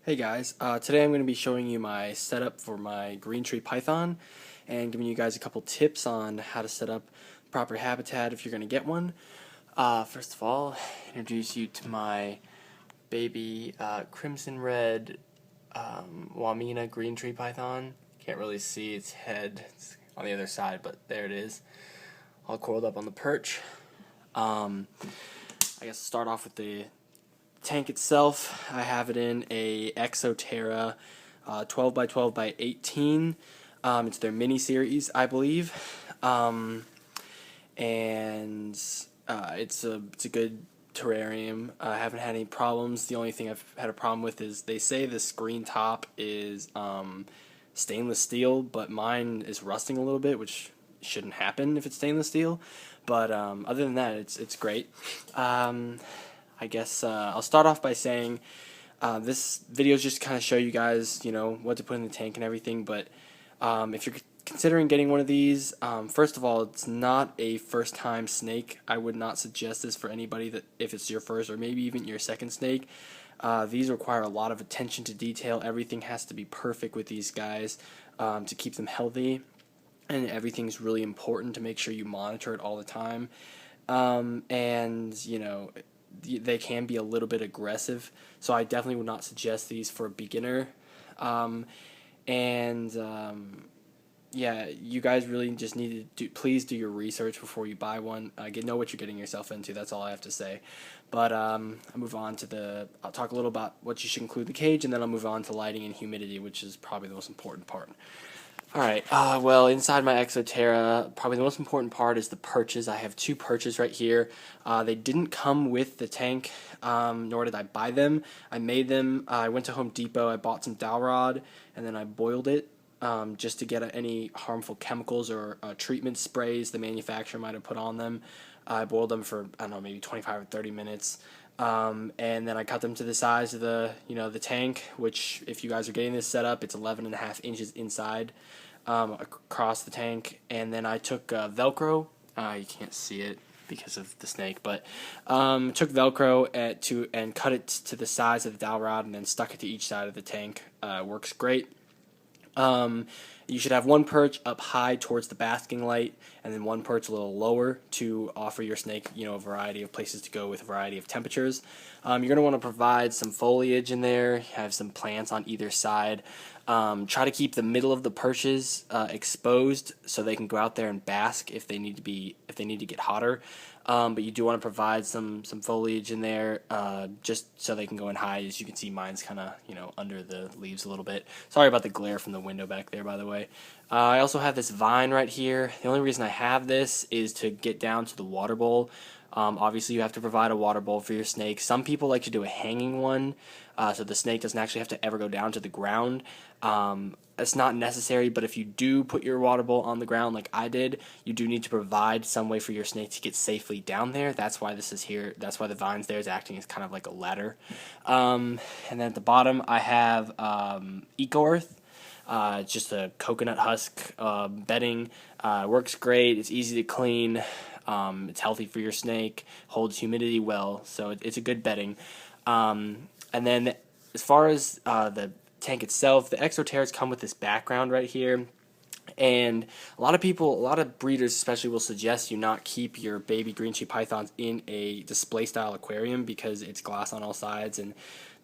Hey guys, today I'm going to be showing you my setup for my green tree python and giving you guys a couple tips on how to set up proper habitat if you're going to get one. First of all, introduce you to my baby crimson red Wamina green tree python. Can't really see its head, it's on the other side, but there it is, all coiled up on the perch. I guess start off with the tank itself. I have it in a Exoterra 12 by 12 by 18. It's their mini series, I believe, and it's a good terrarium. I haven't had any problems. The only thing I've had a problem with is they say the screen top is stainless steel, but mine is rusting a little bit, which shouldn't happen if it's stainless steel. But other than that, it's great. I guess I'll start off by saying this video is just to kind of show you guys, what to put in the tank and everything. But if you're considering getting one of these, first of all, it's not a first-time snake. I would not suggest this for anybody that if it's your first or maybe even your second snake. These require a lot of attention to detail. Everything has to be perfect with these guys to keep them healthy, and everything's really important to make sure you monitor it all the time. They can be a little bit aggressive, so I definitely would not suggest these for a beginner. Yeah, you guys really just need to please do your research before you buy one. Know what you're getting yourself into. That's all I have to say. But I'll move on to I'll talk a little about what you should include in the cage, and then I'll move on to lighting and humidity, which is probably the most important part. Alright, well, inside my Exoterra, probably the most important part is the perches. I have two perches right here. They didn't come with the tank, nor did I buy them. I made them. I went to Home Depot, I bought some dowel rod, and then I boiled it just to get any harmful chemicals or treatment sprays the manufacturer might have put on them. I boiled them for, I don't know, maybe 25 or 30 minutes. And then I cut them to the size of the tank, which if you guys are getting this set up, it's 11.5 inches inside across the tank. And then I took Velcro. You can't see it because of the snake, but took Velcro and cut it to the size of the dowel rod and then stuck it to each side of the tank. Works great. You should have one perch up high towards the basking light and then one perch a little lower to offer your snake, a variety of places to go with a variety of temperatures. You're going to want to provide some foliage in there, have some plants on either side. Try to keep the middle of the perches exposed so they can go out there and bask if they need to get hotter. But you do want to provide some foliage in there just so they can go in high. As you can see, mine's kind of under the leaves a little bit. Sorry about the glare from the window back there, by the way. I also have this vine right here. The only reason I have this is to get down to the water bowl. Obviously, you have to provide a water bowl for your snake. Some people like to do a hanging one, so the snake doesn't actually have to ever go down to the ground. It's not necessary, but if you do put your water bowl on the ground like I did, you do need to provide some way for your snake to get safely down there. That's why this is here. That's why the vine's there is acting as kind of like a ladder. And then at the bottom, I have Eco Earth. It's just a coconut husk bedding. Works great. It's easy to clean. It's healthy for your snake. Holds humidity well, so it's a good bedding. And then as far as the tank itself, the Exoterras come with this background right here. And a lot of breeders especially will suggest you not keep your baby green tree pythons in a display style aquarium because it's glass on all sides and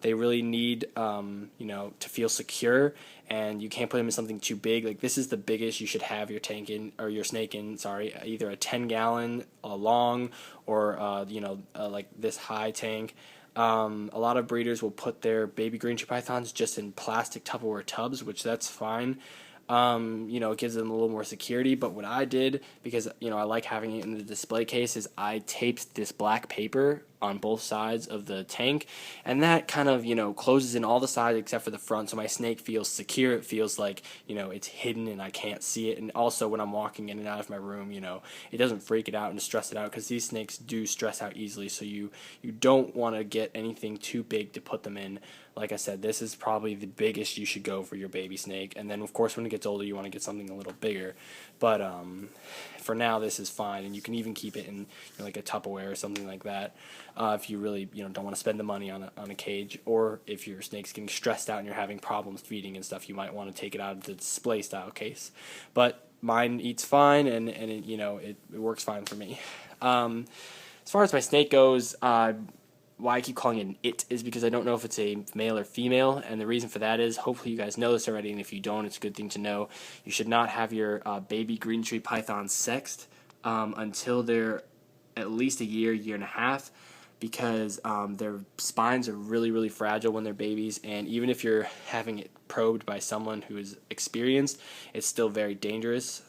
they really need to feel secure, and you can't put them in something too big. Like this is the biggest you should have your tank in, or your snake in, sorry, either a 10-gallon long or like this high tank. A lot of breeders will put their baby green tree pythons just in plastic Tupperware tubs, which that's fine. It gives them a little more security, but what I did, because, I like having it in the display case, is I taped this black paper on both sides of the tank, and that kind of, closes in all the sides except for the front, so my snake feels secure. It feels like, it's hidden and I can't see it, and also when I'm walking in and out of my room, it doesn't freak it out and stress it out, because these snakes do stress out easily, so you don't want to get anything too big to put them in. Like I said, this is probably the biggest you should go for your baby snake, and then of course when it gets older you want to get something a little bigger, but for now this is fine, and you can even keep it in like a Tupperware or something like that. if you really don't want to spend the money on a cage, or if your snake's getting stressed out and you're having problems feeding and stuff, you might want to take it out of the display style case. But mine eats fine, and it works fine for me. As far as my snake goes, why I keep calling it an it is because I don't know if it's a male or female, and the reason for that is, hopefully you guys know this already, and if you don't, it's a good thing to know. You should not have your baby green tree pythons sexed until they're at least a year and a half, because their spines are really, really fragile when they're babies, and even if you're having it probed by someone who is experienced, it's still very dangerous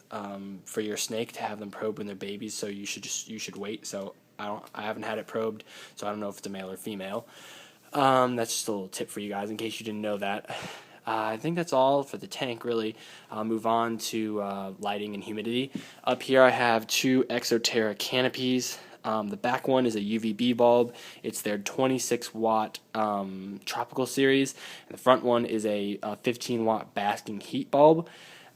for your snake to have them probed when they're babies. So you should wait. So I haven't had it probed, so I don't know if it's a male or female. That's just a little tip for you guys in case you didn't know that. I think that's all for the tank, really. I'll move on to lighting and humidity. Up here I have two Exoterra canopies. The back one is a UVB bulb. It's their 26 watt tropical series. And the front one is a 15 watt basking heat bulb.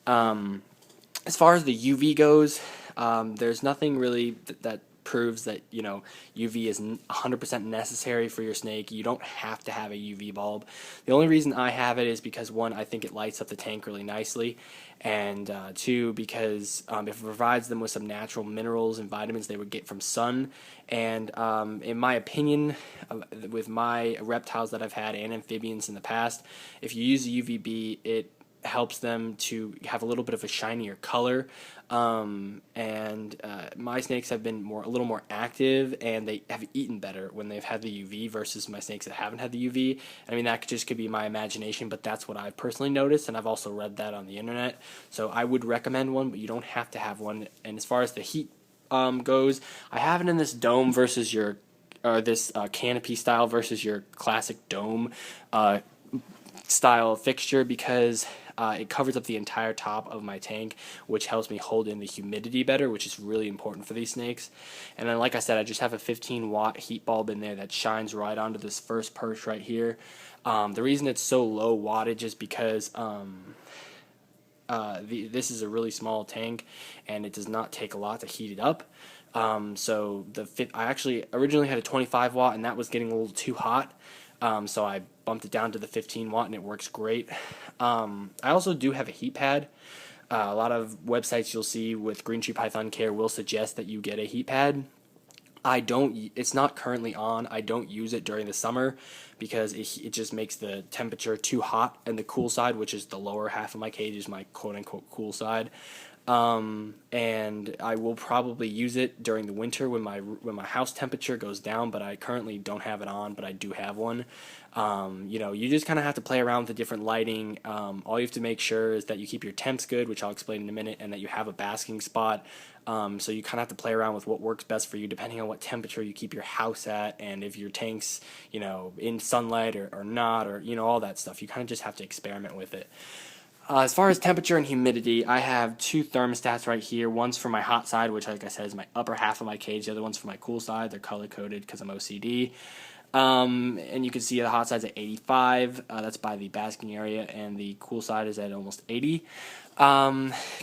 As far as the UV goes, there's nothing really that proves that UV is 100% necessary for your snake. You don't have to have a UV bulb. The only reason I have it is because, one, I think it lights up the tank really nicely, and two, because it provides them with some natural minerals and vitamins they would get from sun. And in my opinion, with my reptiles that I've had and amphibians in the past, if you use UVB, it helps them to have a little bit of a shinier color, and my snakes have been a little more active, and they have eaten better when they've had the UV versus my snakes that haven't had the UV. I mean, that just could be my imagination, but that's what I've personally noticed, and I've also read that on the internet. So I would recommend one, but you don't have to have one. And as far as the heat goes, I have it in this dome versus your this canopy style versus your classic dome style fixture, because it covers up the entire top of my tank, which helps me hold in the humidity better, which is really important for these snakes. And then, like I said, I just have a 15 watt heat bulb in there that shines right onto this first perch right here. The reason it's so low wattage is because this is a really small tank, and it does not take a lot to heat it up. So I actually originally had a 25 watt, and that was getting a little too hot. So I bumped it down to the 15 watt, and it works great. I also do have a heat pad. A lot of websites you'll see with Green Tree Python Care will suggest that you get a heat pad. I don't. It's not currently on. I don't use it during the summer because it just makes the temperature too hot, and the cool side, which is the lower half of my cage, is my quote-unquote cool side. And I will probably use it during the winter when my house temperature goes down, but I currently don't have it on, but I do have one. You just kind of have to play around with the different lighting. All you have to make sure is that you keep your temps good, which I'll explain in a minute, and that you have a basking spot. So you kind of have to play around with what works best for you, depending on what temperature you keep your house at, and if your tank's, in sunlight or not, or, all that stuff. You kind of just have to experiment with it. As far as temperature and humidity, I have two thermostats right here. One's for my hot side, which, like I said, is my upper half of my cage. The other one's for my cool side. They're color-coded because I'm OCD. And you can see the hot side's at 85. That's by the basking area, and the cool side is at almost 80.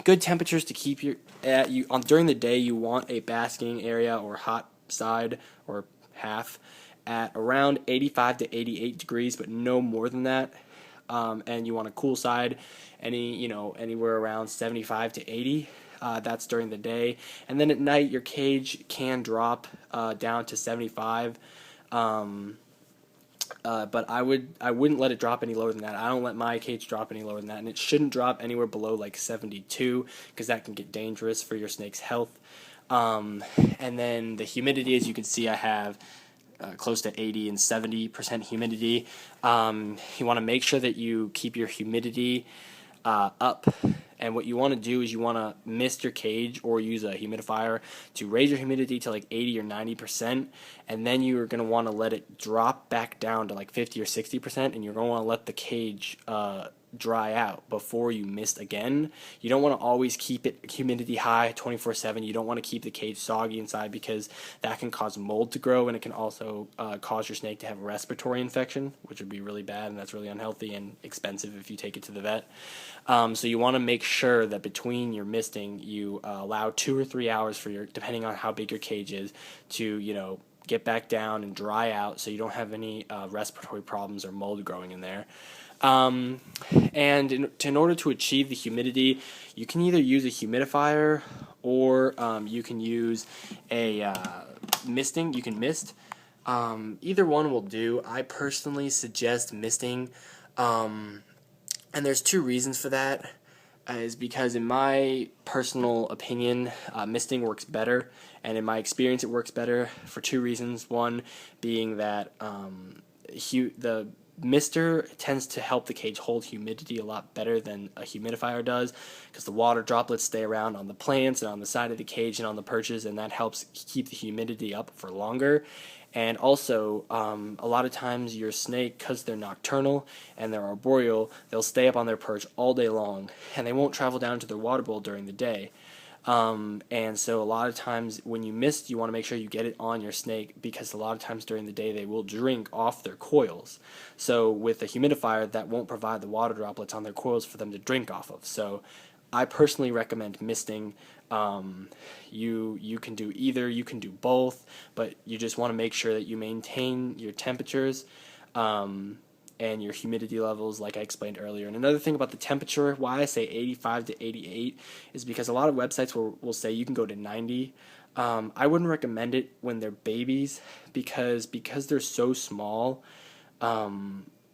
Good temperatures to keep during the day. You want a basking area or hot side or half at around 85 to 88 degrees, but no more than that. And you want a cool side, anywhere around 75 to 80. That's during the day, and then at night your cage can drop down to 75. But I wouldn't let it drop any lower than that. I don't let my cage drop any lower than that, and it shouldn't drop anywhere below like 72, because that can get dangerous for your snake's health. And then the humidity, as you can see, I have close to 80 and 70% humidity. You want to make sure that you keep your humidity up, and what you want to do is you want to mist your cage or use a humidifier to raise your humidity to like 80 or 90%, and then you're going to want to let it drop back down to like 50 or 60%, and you're going to want to let the cage dry out before you mist again. You don't want to always keep it humidity high 24/7. You don't want to keep the cage soggy inside, because that can cause mold to grow, and it can also cause your snake to have a respiratory infection, which would be really bad, and that's really unhealthy and expensive if you take it to the vet. So you want to make sure that between your misting, you allow 2 or 3 hours for depending on how big your cage is, to get back down and dry out so you don't have any respiratory problems or mold growing in there. Um, and in order to achieve the humidity, you can either use a humidifier or you can use a misting. You can mist. Either one will do. I personally suggest misting, and there's two reasons for that. Is because in my personal opinion, misting works better, and in my experience, it works better for two reasons. One being that the mister tends to help the cage hold humidity a lot better than a humidifier does, because the water droplets stay around on the plants and on the side of the cage and on the perches, and that helps keep the humidity up for longer. And also, a lot of times your snake, because they're nocturnal and they're arboreal, they'll stay up on their perch all day long, and they won't travel down to their water bowl during the day. And so a lot of times when you mist, you want to make sure you get it on your snake, because a lot of times during the day they will drink off their coils. So with a humidifier, that won't provide the water droplets on their coils for them to drink off of. So I personally recommend misting. You can do either, you can do both, but you just want to make sure that you maintain your temperatures and your humidity levels, like I explained earlier. And another thing about the temperature, why I say 85 to 88, is because a lot of websites will say you can go to 90. I wouldn't recommend it when they're babies, because they're so small.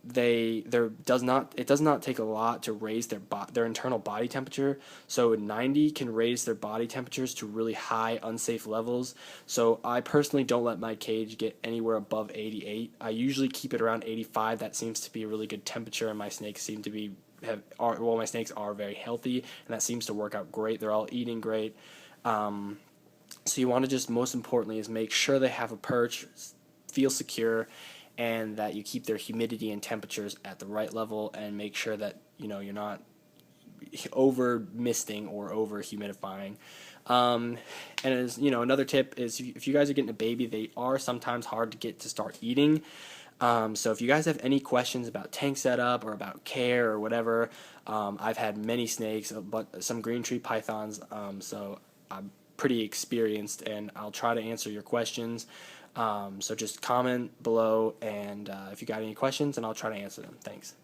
It does not take a lot to raise their internal body temperature. So 90 can raise their body temperatures to really high unsafe levels. So I personally don't let my cage get anywhere above 88. I usually keep it around 85. That seems to be a really good temperature, and my snakes seem to be my snakes are very healthy, and that seems to work out great. They're all eating great. So you want to just, most importantly, is make sure they have a perch, feel secure, and that you keep their humidity and temperatures at the right level, and make sure that you're not over misting or over humidifying. And as another tip is, if you guys are getting a baby, they are sometimes hard to get to start eating. So if you guys have any questions about tank setup or about care or whatever, I've had many snakes, but some green tree pythons, so I'm pretty experienced, and I'll try to answer your questions. So just comment below, and if you got any questions, and I'll try to answer them. Thanks.